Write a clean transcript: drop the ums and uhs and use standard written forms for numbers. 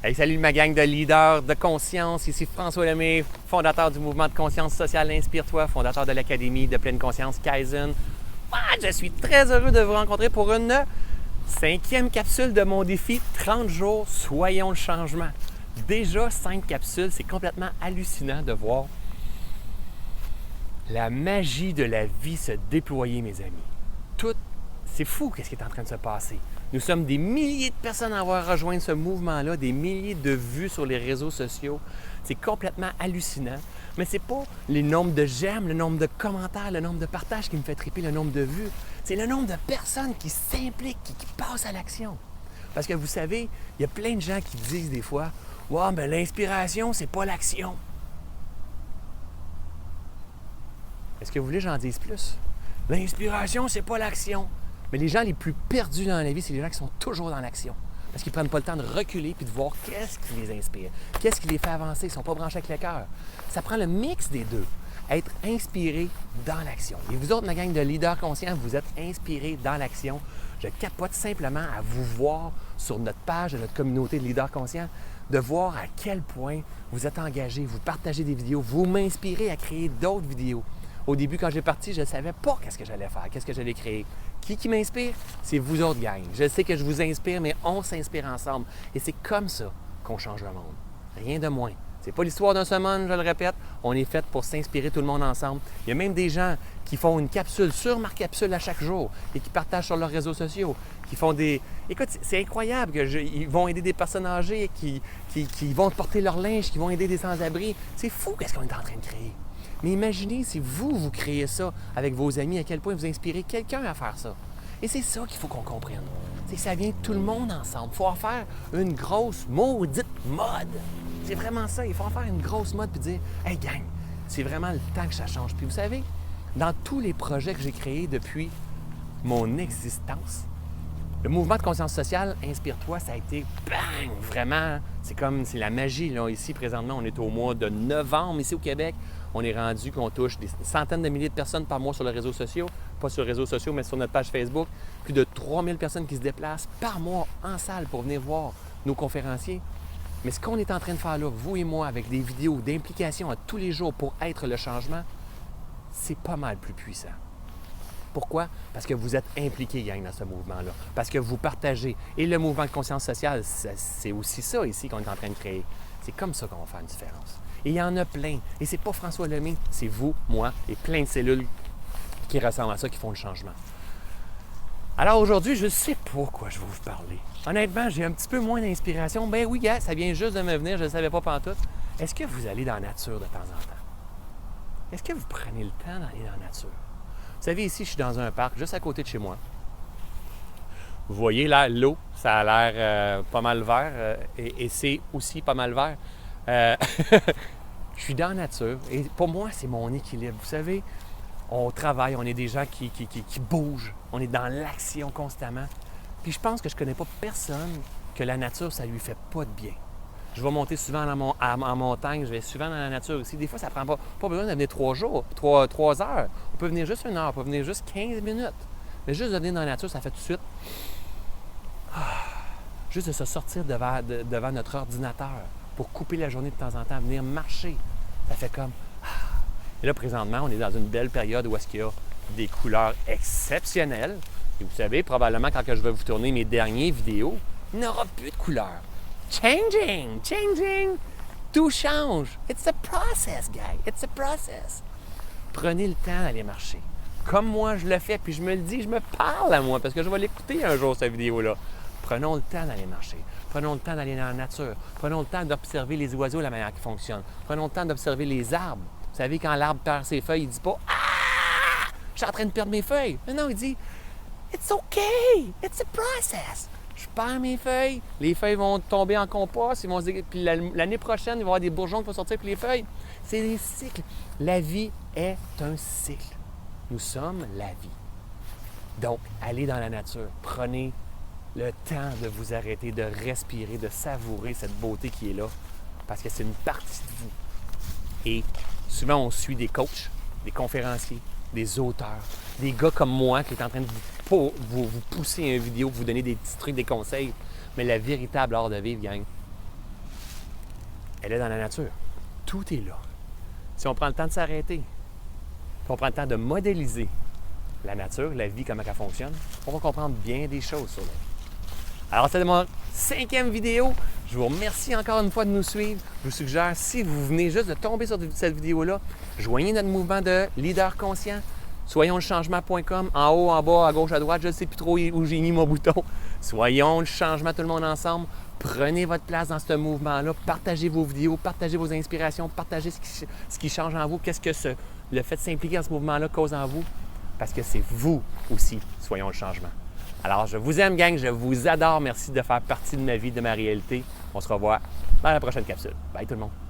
Hey, salut ma gang de leaders de conscience. Ici François Lemay, fondateur du mouvement de conscience sociale Inspire-toi, fondateur de l'Académie de pleine conscience Kaizen. Je suis très heureux de vous rencontrer pour une 5e capsule de mon défi 30 jours, soyons le changement. Déjà 5 capsules, c'est complètement hallucinant de voir la magie de la vie se déployer, mes amis. C'est fou qu'est-ce qui est en train de se passer. Nous sommes des milliers de personnes à avoir rejoint ce mouvement-là, des milliers de vues sur les réseaux sociaux. C'est complètement hallucinant. Mais c'est pas le nombre de j'aime, le nombre de commentaires, le nombre de partages qui me fait triper, le nombre de vues. C'est le nombre de personnes qui s'impliquent, qui passent à l'action. Parce que vous savez, il y a plein de gens qui disent des fois « Ouais, mais l'inspiration, c'est pas l'action. » Est-ce que vous voulez que j'en dise plus? L'inspiration, c'est pas l'action. Mais les gens les plus perdus dans la vie, c'est les gens qui sont toujours dans l'action. Parce qu'ils ne prennent pas le temps de reculer puis de voir qu'est-ce qui les inspire, qu'est-ce qui les fait avancer. Ils ne sont pas branchés avec le cœur. Ça prend le mix des deux. Être inspiré dans l'action. Et vous autres, ma gang de leaders conscients, vous êtes inspirés dans l'action. Je capote simplement à vous voir sur notre page de notre communauté de leaders conscients, de voir à quel point vous êtes engagés, vous partagez des vidéos, vous m'inspirez à créer d'autres vidéos. Au début, quand j'ai parti, je ne savais pas qu'est-ce que j'allais faire, qu'est-ce que j'allais créer. Qui m'inspire? C'est vous autres, gang. Je sais que je vous inspire, mais on s'inspire ensemble. Et c'est comme ça qu'on change le monde. Rien de moins. C'est pas l'histoire d'un seul monde, je le répète. On est fait pour s'inspirer tout le monde ensemble. Il y a même des gens qui font une capsule sur ma capsule à chaque jour et qui partagent sur leurs réseaux sociaux, qui font des... Écoute, c'est incroyable qu'ils vont aider des personnes âgées, qui vont porter leur linge, qui vont aider des sans-abri. C'est fou qu'est-ce qu'on est en train de créer. Mais imaginez si vous créez ça avec vos amis, à quel point vous inspirez quelqu'un à faire ça. Et c'est ça qu'il faut qu'on comprenne. C'est que ça vient de tout le monde ensemble. Il faut en faire une grosse maudite mode. C'est vraiment ça. Il faut en faire une grosse mode puis dire « Hey gang, c'est vraiment le temps que ça change. » Puis vous savez, dans tous les projets que j'ai créés depuis mon existence, le mouvement de conscience sociale, Inspire-toi, ça a été bang! Vraiment, c'est la magie. Là. Ici, présentement, on est au mois de novembre, ici au Québec. On est rendu qu'on touche des centaines de milliers de personnes par mois sur les réseaux sociaux. Pas sur les réseaux sociaux, mais sur notre page Facebook. Plus de 3000 personnes qui se déplacent par mois en salle pour venir voir nos conférenciers. Mais ce qu'on est en train de faire là, vous et moi, avec des vidéos d'implication à tous les jours pour être le changement, c'est pas mal plus puissant. Pourquoi? Parce que vous êtes impliqués, gang, dans ce mouvement-là. Parce que vous partagez. Et le mouvement de conscience sociale, c'est aussi ça ici qu'on est en train de créer. C'est comme ça qu'on va faire une différence. Et il y en a plein. Et c'est pas François Lemay, c'est vous, moi et plein de cellules qui ressemblent à ça, qui font le changement. Alors aujourd'hui, je ne sais pas quoi je vais vous parler. Honnêtement, j'ai un petit peu moins d'inspiration. Ben oui, gars, ça vient juste de me venir, je ne savais pas pantoute. Est-ce que vous allez dans la nature de temps en temps? Est-ce que vous prenez le temps d'aller dans la nature? Vous savez, ici, je suis dans un parc juste à côté de chez moi. Vous voyez là, l'eau, ça a l'air pas mal vert et c'est aussi pas mal vert. Je suis dans la nature et pour moi, c'est mon équilibre. Vous savez, on travaille, on est des gens qui bougent, on est dans l'action constamment. Puis je pense que je connais pas personne que la nature, ça lui fait pas de bien. Je vais monter souvent en montagne, je vais souvent dans la nature aussi. Des fois, ça prend pas besoin de venir 3 jours, 3 heures. On peut venir juste 1 heure, on peut venir juste 15 minutes. Mais juste de venir dans la nature, ça fait tout de suite... Juste de se sortir devant notre ordinateur pour couper la journée de temps en temps, venir marcher. Ça fait comme... Et là, présentement, on est dans une belle période où est-ce qu'il y a des couleurs exceptionnelles. Et vous savez, probablement, quand je vais vous tourner mes dernières vidéos, il n'y aura plus de couleurs. Changing. Tout change. It's a process, guys. It's a process. Prenez le temps d'aller marcher. Comme moi, je le fais, puis je me le dis, je me parle à moi, parce que je vais l'écouter un jour, cette vidéo-là. Prenons le temps d'aller marcher. Prenons le temps d'aller dans la nature. Prenons le temps d'observer les oiseaux, la manière qu'ils fonctionnent. Prenons le temps d'observer les arbres. Vous savez, quand l'arbre perd ses feuilles, il ne dit pas « Ah! Je suis en train de perdre mes feuilles. » Mais non, il dit « It's okay. It's a process. » Je perds mes feuilles, les feuilles vont tomber en compost, puis l'année prochaine, il va y avoir des bourgeons qui vont sortir, puis les feuilles. C'est des cycles. La vie est un cycle. Nous sommes la vie. Donc, allez dans la nature. Prenez le temps de vous arrêter, de respirer, de savourer cette beauté qui est là, parce que c'est une partie de vous. Et souvent, on suit des coachs, des conférenciers, des auteurs, des gars comme moi qui est en train de vous pousser une vidéo, vous donner des petits trucs, des conseils. Mais la véritable art de vivre, gang, elle est dans la nature. Tout est là. Si on prend le temps de s'arrêter, puis on prend le temps de modéliser la nature, la vie, comment elle fonctionne, on va comprendre bien des choses sur elle. Alors, c'était mon 5e vidéo. Je vous remercie encore une fois de nous suivre. Je vous suggère, si vous venez juste de tomber sur cette vidéo-là, joignez notre mouvement de leader conscient. Soyonslechangement.com, en haut, en bas, à gauche, à droite, je ne sais plus trop où j'ai mis mon bouton. Soyons le changement, tout le monde ensemble. Prenez votre place dans ce mouvement-là. Partagez vos vidéos, partagez vos inspirations, partagez ce qui change en vous. Qu'est-ce que le fait de s'impliquer dans ce mouvement-là cause en vous? Parce que c'est vous aussi, soyons le changement. Alors, je vous aime, gang, je vous adore. Merci de faire partie de ma vie, de ma réalité. On se revoit dans la prochaine capsule. Bye tout le monde.